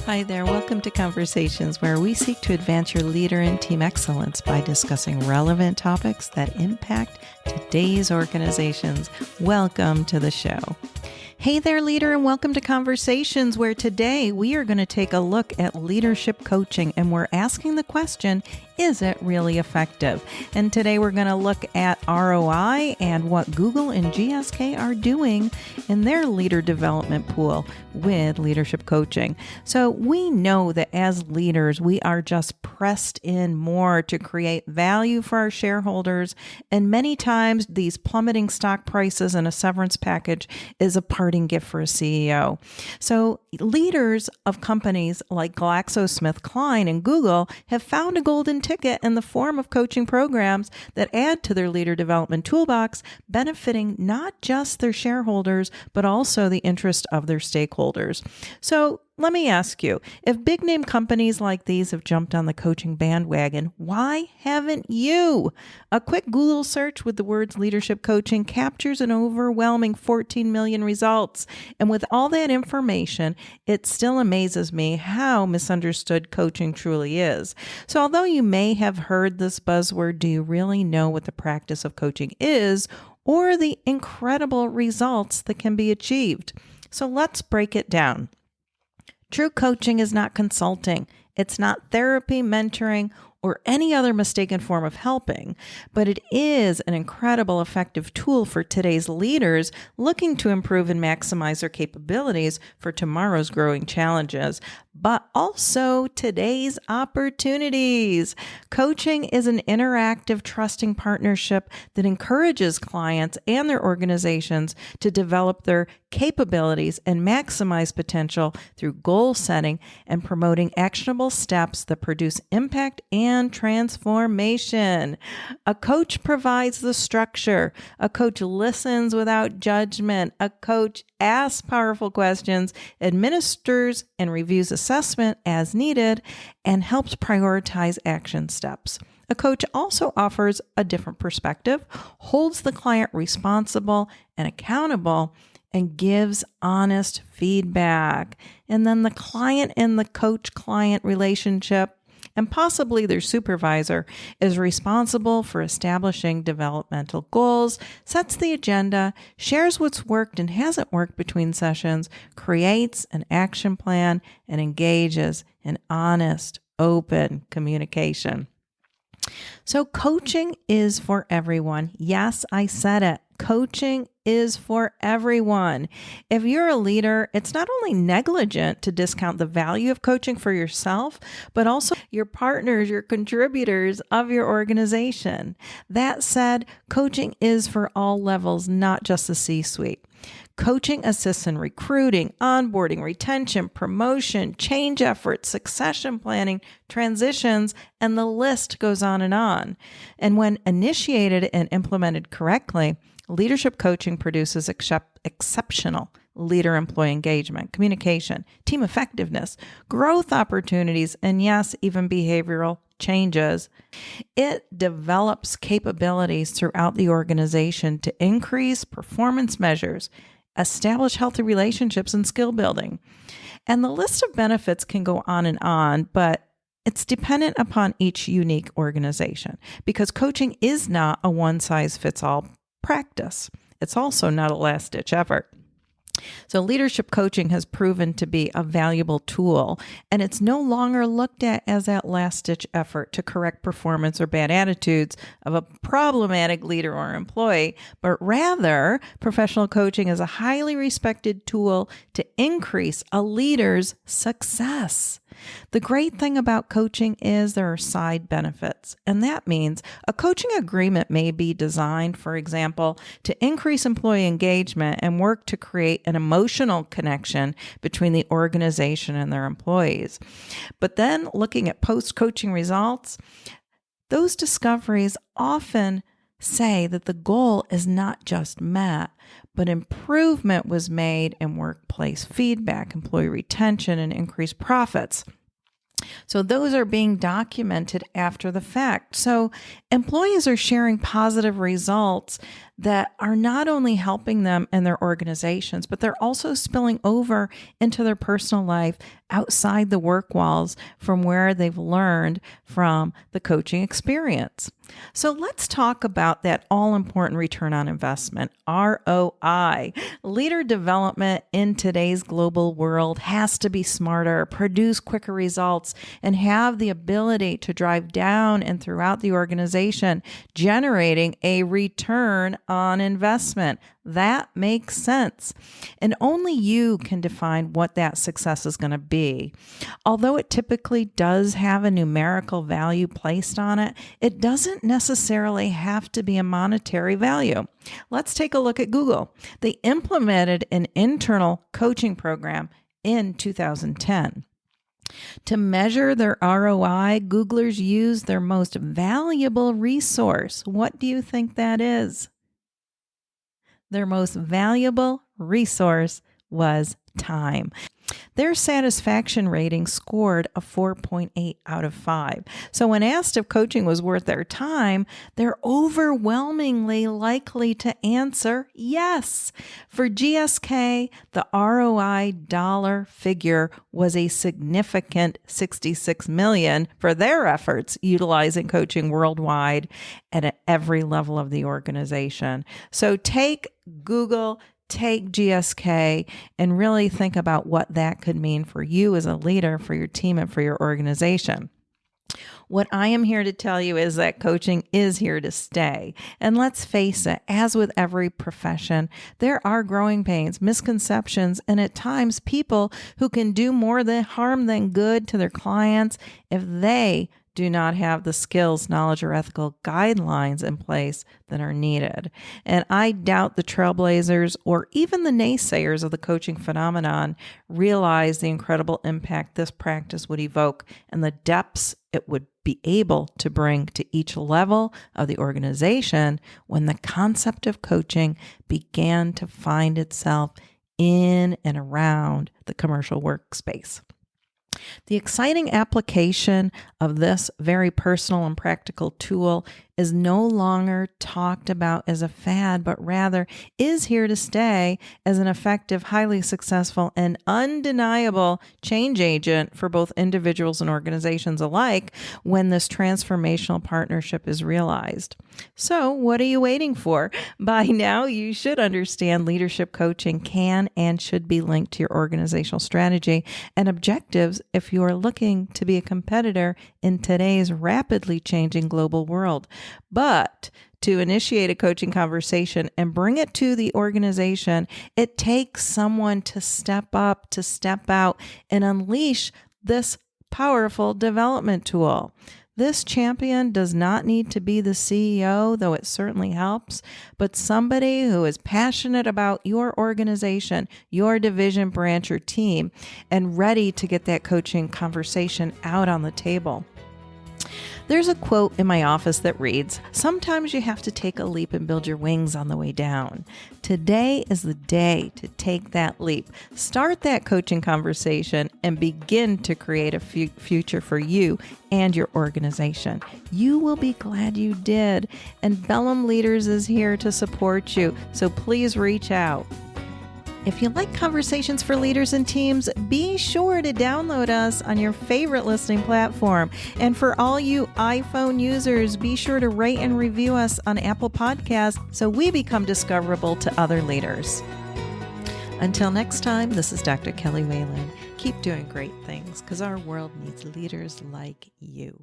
Hi there. Welcome to Conversations, where we seek to advance your leader and team excellence by discussing relevant topics that impact today's organizations. Welcome to the show. Hey there, leader, and welcome to Conversations, where today we are going to take a look at leadership coaching, and we're asking the question, is it really effective? And today we're going to look at ROI and what Google and GSK are doing in their leader development pool with leadership coaching. So we know that as leaders, we are just pressed in more to create value for our shareholders. And many times these plummeting stock prices and a severance package is a parting gift for a CEO. So leaders of companies like GlaxoSmithKline and Google have found a golden ticket in the form of coaching programs that add to their leader development toolbox, benefiting not just their shareholders, but also the interest of their stakeholders. So let me ask you, if big name companies like these have jumped on the coaching bandwagon, why haven't you? A quick Google search with the words leadership coaching captures an overwhelming 14 million results. And with all that information, it still amazes me how misunderstood coaching truly is. So although you may have heard this buzzword, do you really know what the practice of coaching is or the incredible results that can be achieved? So let's break it down. True coaching is not consulting. It's not therapy, mentoring, or any other mistaken form of helping, but it is an incredible effective tool for today's leaders looking to improve and maximize their capabilities for tomorrow's growing challenges, but also today's opportunities. Coaching is an interactive, trusting partnership that encourages clients and their organizations to develop their capabilities and maximize potential through goal setting and promoting actionable steps that produce impact and transformation. A coach provides the structure. A coach listens without judgment. A coach asks powerful questions, administers and reviews assessment as needed, and helps prioritize action steps. A coach also offers a different perspective, holds the client responsible and accountable, and gives honest feedback. And then the client and the coach-client relationship, and possibly their supervisor, is responsible for establishing developmental goals, sets the agenda, shares what's worked and hasn't worked between sessions, creates an action plan, and engages in honest, open communication. So coaching is for everyone. Yes, I said it. Coaching is for everyone. If you're a leader, it's not only negligent to discount the value of coaching for yourself, but also your partners, your contributors of your organization. That said, coaching is for all levels, not just the C-suite. Coaching assists in recruiting, onboarding, retention, promotion, change efforts, succession planning, transitions, and the list goes on. And when initiated and implemented correctly, leadership coaching produces exceptional leader-employee engagement, communication, team effectiveness, growth opportunities, and yes, even behavioral changes. It develops capabilities throughout the organization to increase performance measures, establish healthy relationships, and skill building. And the list of benefits can go on, but it's dependent upon each unique organization because coaching is not a one-size-fits-all practice. It's also not a last-ditch effort. So leadership coaching has proven to be a valuable tool, and it's no longer looked at as that last-ditch effort to correct performance or bad attitudes of a problematic leader or employee, but rather professional coaching is a highly respected tool to increase a leader's success. The great thing about coaching is there are side benefits, and that means a coaching agreement may be designed, for example, to increase employee engagement and work to create an emotional connection between the organization and their employees. But then looking at post-coaching results, those discoveries often say that the goal is not just met, but improvement was made in workplace feedback, employee retention, and increased profits. So those are being documented after the fact. So employees are sharing positive results that are not only helping them in their organizations, but they're also spilling over into their personal life outside the work walls from where they've learned from the coaching experience. So let's talk about that all-important return on investment, ROI. Leader development in today's global world has to be smarter, produce quicker results, and have the ability to drive down and throughout the organization, generating a return on investment. That makes sense. And only you can define what that success is going to be. Although it typically does have a numerical value placed on it, it doesn't necessarily have to be a monetary value. Let's take a look at Google. They implemented an internal coaching program in 2010. To measure their ROI, Googlers used their most valuable resource. What do you think that is? Their most valuable resource was time. Their satisfaction rating scored a 4.8 out of 5. So when asked if coaching was worth their time, they're overwhelmingly likely to answer yes. For GSK, the ROI dollar figure was a significant $66 million for their efforts utilizing coaching worldwide and at every level of the organization. So take Google, take GSK, and really think about what that could mean for you as a leader, for your team, and for your organization. What I am here to tell you is that coaching is here to stay. And let's face it, as with every profession, there are growing pains, misconceptions, and at times people who can do more harm than good to their clients if they do not have the skills, knowledge, or ethical guidelines in place that are needed. And I doubt the trailblazers or even the naysayers of the coaching phenomenon realize the incredible impact this practice would evoke and the depths it would be able to bring to each level of the organization when the concept of coaching began to find itself in and around the commercial workspace. The exciting application of this very personal and practical tool is no longer talked about as a fad, but rather is here to stay as an effective, highly successful, and undeniable change agent for both individuals and organizations alike when this transformational partnership is realized. So, what are you waiting for? By now, you should understand leadership coaching can and should be linked to your organizational strategy and objectives if you are looking to be a competitor in today's rapidly changing global world. But to initiate a coaching conversation and bring it to the organization, it takes someone to step up, to step out, and unleash this powerful development tool. This champion does not need to be the CEO, though it certainly helps, but somebody who is passionate about your organization, your division, branch, or team, and ready to get that coaching conversation out on the table. There's a quote in my office that reads, "Sometimes you have to take a leap and build your wings on the way down." Today is the day to take that leap. Start that coaching conversation and begin to create a future for you and your organization. You will be glad you did. And Bellum Leaders is here to support you. So please reach out. If you like Conversations for Leaders and Teams, be sure to download us on your favorite listening platform. And for all you iPhone users, be sure to rate and review us on Apple Podcasts so we become discoverable to other leaders. Until next time, this is Dr. Kelly Whelan. Keep doing great things because our world needs leaders like you.